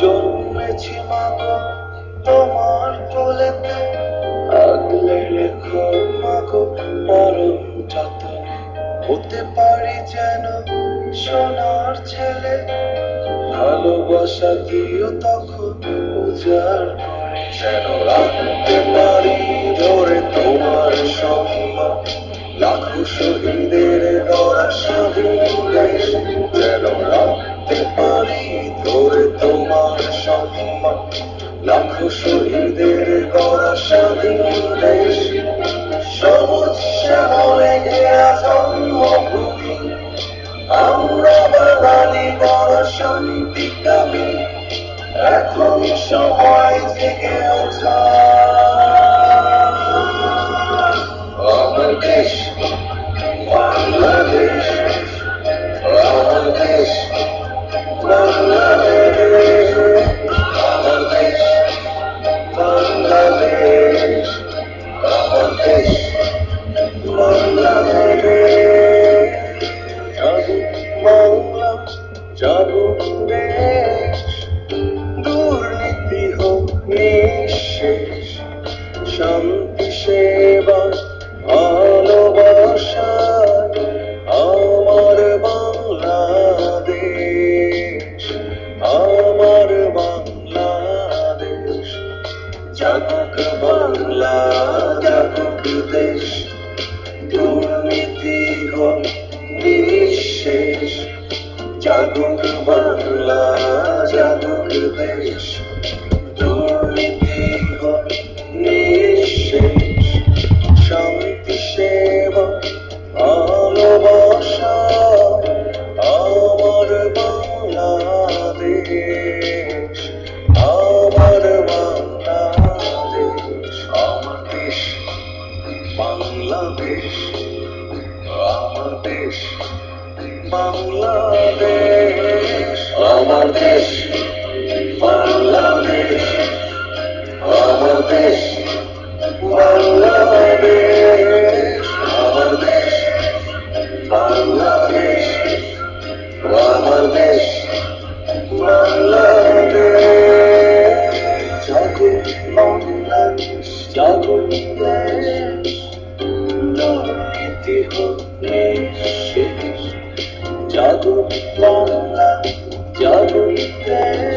জন্মেছি মাগো তোমার কোলেতে, আগলে রেখো মাগো পরম যতনে। হতে পারি যেন সোনার ছেলে, ভালোবাসা দিও তখন উজাড় করে। যেন রাখতে পারি ধরে তোমার সম্মান, লাখো শহীদের গড়া স্বাধীন দেশ। যেন রাখতে পারি ধরে তোমার সম্মান, লাখো শহীদের গড়া স্বাধীন দেশ। সবুজ শ্যামলে ঘেরা জন্মভূমি, আমরা বাঙালি বড় শান্তিকামী। এখন সময় জেগে ওঠা, আমার দেশ বাংলাদেশ, আমার দেশ বাংলাদেশ, আমার দেশ বাংলাদেশ, আমার দেশ বাংলাদেশ। জাগুক বাংলা, জাগুক দেশ, দুর্নীতি হোক নিঃশেষ, শান্তি সেবা ভালোবাসায় আমার বাংলাদেশ, আমার বাংলাদেশ। জাগুক বাংলা, জাগুক দেশ, দুর্নীতি হোক নিঃশেষ, জাগুক বাংলা, জাগুক দেশ, দুর্নীতি হোক নিঃশেষ, শান্তি সেবা ভালোবাসা আমার বাংলাদেশ, আমার বাংলাদেশ। আমার দেশ বাংলাদেশ, আমার দেশ বাংলাদেশ, আমার দেশ বাংলাদেশ, আমার দেশ বাংলাদেশ, আমার দেশ বাংলাদেশ, আমার দেশ বাংলাদেশ। জাগুক বাংলাদেশ, জাগুক দেশ, দুর্নীতি হোক নিঃশেষ, জাগুক বাংলা, জাগুক দেশ।